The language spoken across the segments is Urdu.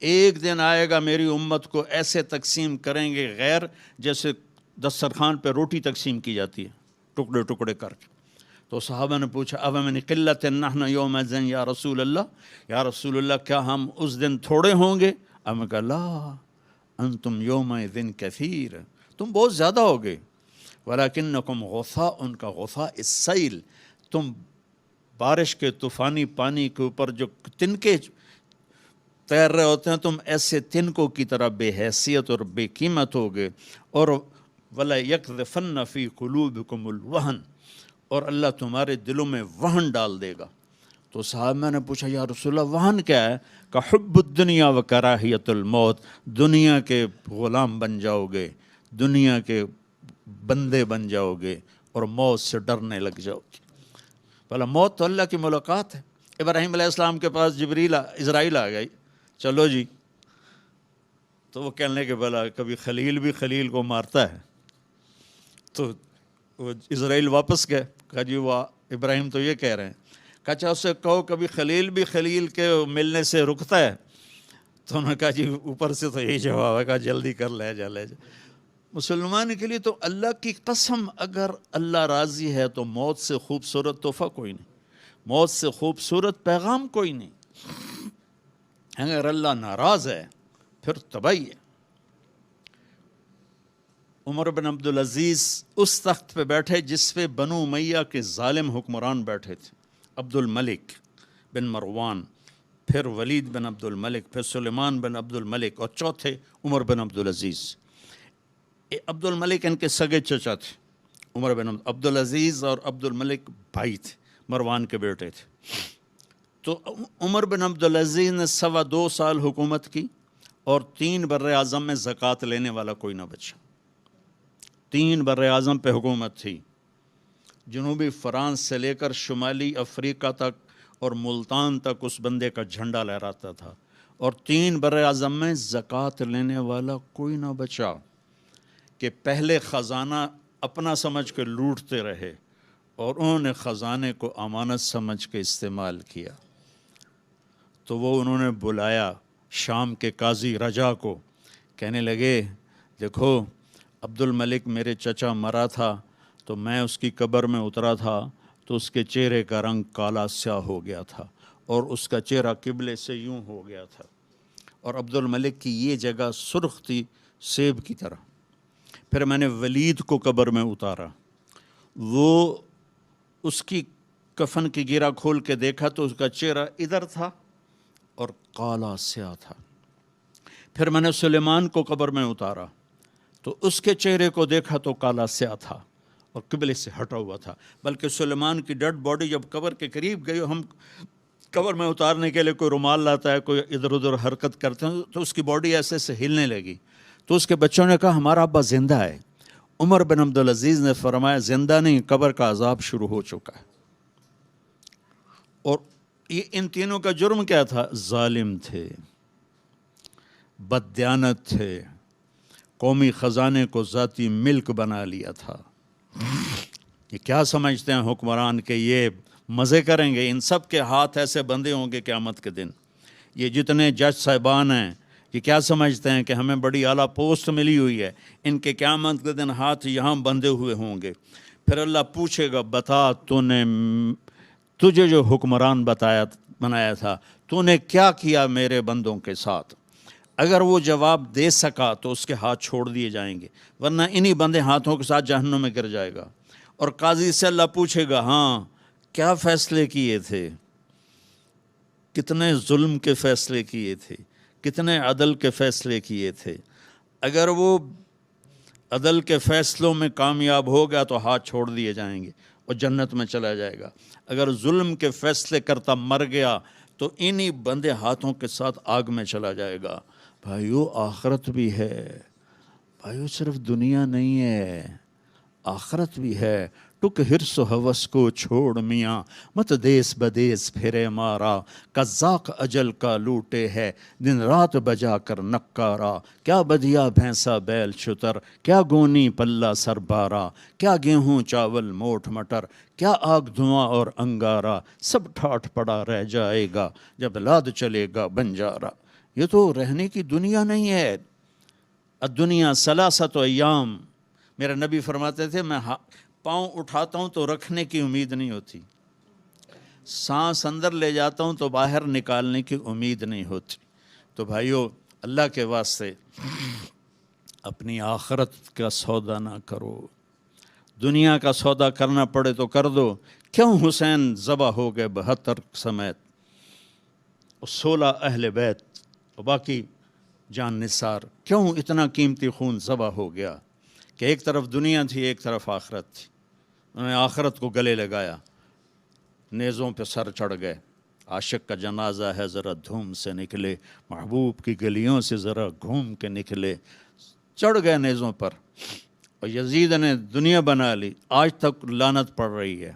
ایک دن آئے گا میری امت کو ایسے تقسیم کریں گے غیر جیسے دسترخوان پہ روٹی تقسیم کی جاتی ہے، ٹکڑے ٹکڑے کر کے۔ تو صحابہ نے پوچھا اب من قلت نحن یومئذ یا رسول اللہ، یا رسول اللہ کیا ہم اس دن تھوڑے ہوں گے؟ اب نے کہا لا انتم یومئذ کثیر، تم بہت زیادہ ہوگے، ولکنکم غثاء، ان کا غثاء السیل، تم بارش کے طوفانی پانی کے اوپر جو تنکے تیر رہے ہوتے ہیں، تم ایسے تنکوں کی طرح بے حیثیت اور بے قیمت ہوگے۔ اور وَلَا يَقْذِفَنَّ فِي قُلُوبِكُمُ الْوَهْنَ، اور اللہ تمہارے دلوں میں وہن ڈال دے گا۔ تو صحابہ نے پوچھا یا رسول اللہ وہن کیا ہے؟ کہ حب الدنیا و کراہیت الموت، دنیا کے غلام بن جاؤ گے، دنیا کے بندے بن جاؤ گے اور موت سے ڈرنے لگ جاؤ گے۔ بھلا موت تو اللہ کی ملاقات ہے۔ ابراہیم علیہ السلام کے پاس اسرائیل آ گئی، چلو جی، تو وہ کہنے کہ بھلا کبھی خلیل بھی خلیل کو مارتا ہے؟ تو وہ اسرائیل واپس گئے، کہا جی وہ ابراہیم تو یہ کہہ رہے ہیں، کہا اچھا اس سے کہو کبھی خلیل بھی خلیل کے ملنے سے رکتا ہے؟ تو انہوں نے کہا جی اوپر سے تو یہی جواب ہے، کہا جلدی کر لے جا لے جا۔ مسلمان کے لیے تو اللہ کی قسم اگر اللہ راضی ہے تو موت سے خوبصورت تحفہ کوئی نہیں، موت سے خوبصورت پیغام کوئی نہیں۔ اگر اللہ ناراض ہے پھر تباہی ہے۔ عمر بن عبدالعزیز اس تخت پہ بیٹھے جس پہ بنو امیہ کے ظالم حکمران بیٹھے تھے، عبد الملک بن مروان، پھر ولید بن عبد الملک، پھر سلیمان بن عبد الملک، اور چوتھے عمر بن عبدالعزیز۔ عبد الملک ان کے سگے چچا تھے، عمر بن عبدالعزیز اور عبد الملک بھائی تھے، مروان کے بیٹے تھے۔ تو عمر بن عبدالعزیز نے 2.25 سال حکومت کی اور 3 براعظم میں زکوٰۃ لینے والا کوئی نہ بچا۔ 3 براعظم پہ حکومت تھی، جنوبی فرانس سے لے کر شمالی افریقہ تک اور ملتان تک اس بندے کا جھنڈا لہراتا تھا، اور 3 براعظم میں زکوٰۃ لینے والا کوئی نہ بچا کہ پہلے خزانہ اپنا سمجھ کے لوٹتے رہے اور انہوں نے خزانے کو امانت سمجھ کے استعمال کیا۔ تو وہ انہوں نے بلایا شام کے قاضی رجا کو، کہنے لگے دیکھو عبد الملک میرے چچا مرا تھا تو میں اس کی قبر میں اترا تھا تو اس کے چہرے کا رنگ کالا سیاہ ہو گیا تھا اور اس کا چہرہ قبلے سے یوں ہو گیا تھا، اور عبد الملک کی یہ جگہ سرخ تھی سیب کی طرح۔ پھر میں نے ولید کو قبر میں اتارا، وہ اس کی کفن کی گیرا کھول کے دیکھا تو اس کا چہرہ ادھر تھا اور کالا سیاہ تھا۔ پھر میں نے سلیمان کو قبر میں اتارا تو اس کے چہرے کو دیکھا تو کالا سیاہ تھا اور قبلے سے ہٹا ہوا تھا، بلکہ سلیمان کی ڈیڈ باڈی جب قبر کے قریب گئی، ہم قبر میں اتارنے کے لیے کوئی رومال لاتا ہے، کوئی ادھر ادھر حرکت کرتے ہیں تو اس کی باڈی ایسے ایسے ہلنے لگی، تو اس کے بچوں نے کہا ہمارا ابا زندہ ہے۔ عمر بن عبدالعزیز نے فرمایا زندہ نہیں، قبر کا عذاب شروع ہو چکا ہے۔ اور یہ ان تینوں کا جرم کیا تھا؟ ظالم تھے، بددیانت تھے، قومی خزانے کو ذاتی ملک بنا لیا تھا۔ یہ کیا سمجھتے ہیں حکمران کہ یہ مزے کریں گے؟ ان سب کے ہاتھ ایسے بندھے ہوں گے قیامت کے دن۔ یہ جتنے جج صاحبان ہیں یہ کیا سمجھتے ہیں کہ ہمیں بڑی اعلیٰ پوسٹ ملی ہوئی ہے؟ ان کے قیامت کے دن ہاتھ یہاں بندھے ہوئے ہوں گے۔ پھر اللہ پوچھے گا بتا تجھے جو حکمران بنایا تھا تو نے کیا کیا میرے بندوں کے ساتھ؟ اگر وہ جواب دے سکا تو اس کے ہاتھ چھوڑ دیے جائیں گے، ورنہ انہی بندے ہاتھوں کے ساتھ جہنم میں گر جائے گا۔ اور قاضی سے اللہ پوچھے گا ہاں کیا فیصلے کیے تھے، کتنے ظلم کے فیصلے کیے تھے، کتنے عدل کے فیصلے کیے تھے۔ اگر وہ عدل کے فیصلوں میں کامیاب ہو گیا تو ہاتھ چھوڑ دیے جائیں گے اور جنت میں چلا جائے گا۔ اگر ظلم کے فیصلے کرتا مر گیا تو انہی بندے ہاتھوں کے ساتھ آگ میں چلا جائے گا۔ بھائیو آخرت بھی ہے، بھائیو صرف دنیا نہیں ہے، آخرت بھی ہے۔ ٹک حرص و ہوس کو چھوڑ میاں، مت دیس بدیس پھرے مارا، قزاق اجل کا لوٹے ہے دن رات بجا کر نکارا۔ کیا بدیا بھینسا بیل شتر، کیا گونی پلہ سر بارا، کیا گیہوں چاول موٹ مٹر، کیا آگ دھواں اور انگارا، سب ٹھاٹھ پڑا رہ جائے گا جب لاد چلے گا بنجارا۔ یہ تو رہنے کی دنیا نہیں ہے. الدنیا ثلاثۃ ایام. میرے نبی فرماتے تھے میں پاؤں اٹھاتا ہوں تو رکھنے کی امید نہیں ہوتی، سانس اندر لے جاتا ہوں تو باہر نکالنے کی امید نہیں ہوتی. تو بھائیو، اللہ کے واسطے اپنی آخرت کا سودا نہ کرو. دنیا کا سودا کرنا پڑے تو کر دو. کیوں حسین ذبح ہو گئے 72 سمیت، 16 اہل بیت اور باقی جان نثار؟ کیوں اتنا قیمتی خون ذبح ہو گیا؟ کہ ایک طرف دنیا تھی، ایک طرف آخرت تھی. انہوں نے آخرت کو گلے لگایا، نیزوں پہ سر چڑھ گئے. عاشق کا جنازہ ہے ذرا دھوم سے نکلے، محبوب کی گلیوں سے ذرا گھوم کے نکلے. چڑھ گئے نیزوں پر، اور یزید نے دنیا بنا لی. آج تک لعنت پڑ رہی ہے.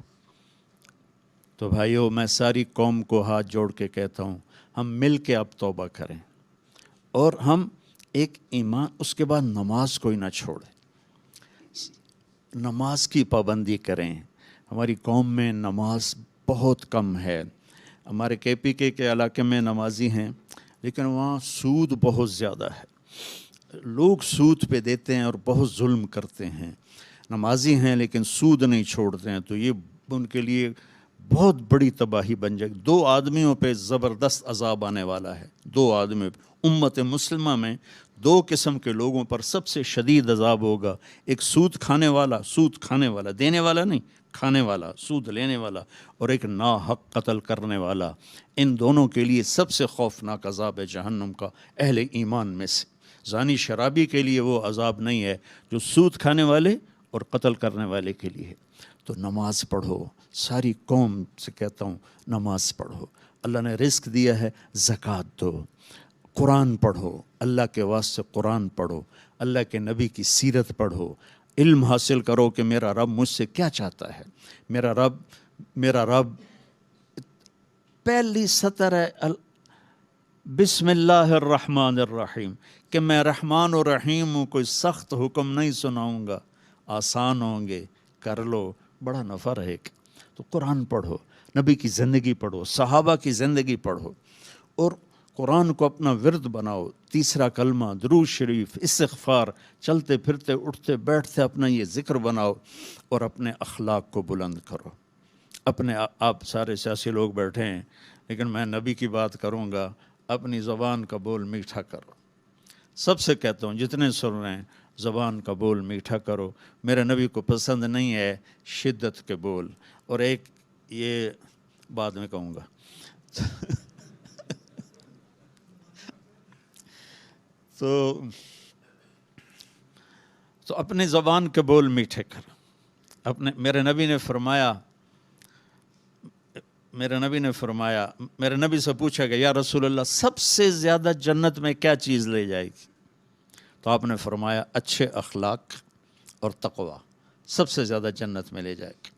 تو بھائیو، میں ساری قوم کو ہاتھ جوڑ کے کہتا ہوں، ہم مل کے اب توبہ کریں، اور ہم ایک ایمان، اس کے بعد نماز کو ہی نہ چھوڑیں. نماز کی پابندی کریں. ہماری قوم میں نماز بہت کم ہے. ہمارے کے پی کے علاقے میں نمازی ہیں، لیکن وہاں سود بہت زیادہ ہے. لوگ سود پہ دیتے ہیں اور بہت ظلم کرتے ہیں. نمازی ہیں لیکن سود نہیں چھوڑتے ہیں. تو یہ ان کے لیے بہت بڑی تباہی بن جائے گی. 2 آدمیوں پہ زبردست عذاب آنے والا ہے. 2 آدمی، امت مسلمہ میں 2 قسم کے لوگوں پر سب سے شدید عذاب ہوگا. ایک سود کھانے والا، دینے والا نہیں، کھانے والا، سود لینے والا، اور ایک ناحق قتل کرنے والا. ان دونوں کے لیے سب سے خوفناک عذاب ہے جہنم کا، اہل ایمان میں سے. زانی شرابی کے لیے وہ عذاب نہیں ہے جو سود کھانے والے اور قتل کرنے والے کے لیے ہے. تو نماز پڑھو. ساری قوم سے کہتا ہوں، نماز پڑھو. اللہ نے رزق دیا ہے، زکوٰۃ دو. قرآن پڑھو، اللہ کے واسطے قرآن پڑھو. اللہ کے نبی کی سیرت پڑھو. علم حاصل کرو کہ میرا رب مجھ سے کیا چاہتا ہے. میرا رب پہلی سطر ہے بسم اللہ الرحمن الرحیم، کہ میں رحمان و رحیم ہوں. کوئی سخت حکم نہیں سناؤں گا، آسان ہوں گے، کر لو، بڑا نفع رہے گا. تو قرآن پڑھو، نبی کی زندگی پڑھو، صحابہ کی زندگی پڑھو، اور قرآن کو اپنا ورد بناؤ. تیسرا کلمہ، درود شریف، استغفار، چلتے پھرتے اٹھتے بیٹھتے اپنا یہ ذکر بناؤ، اور اپنے اخلاق کو بلند کرو. آپ سارے سیاسی لوگ بیٹھے ہیں، لیکن میں نبی کی بات کروں گا. اپنی زبان کا بول میٹھا کرو. سب سے کہتا ہوں، جتنے سن رہے ہیں، زبان کا بول میٹھا کرو. میرے نبی کو پسند نہیں ہے شدت کے بول. اور ایک یہ بعد میں کہوں گا. تو اپنی زبان کے بول میٹھے کرو. میرے نبی سے پوچھا گیا، یا رسول اللہ، سب سے زیادہ جنت میں کیا چیز لے جائے گی؟ تو آپ نے فرمایا، اچھے اخلاق اور تقوی سب سے زیادہ جنت میں لے جائے گی.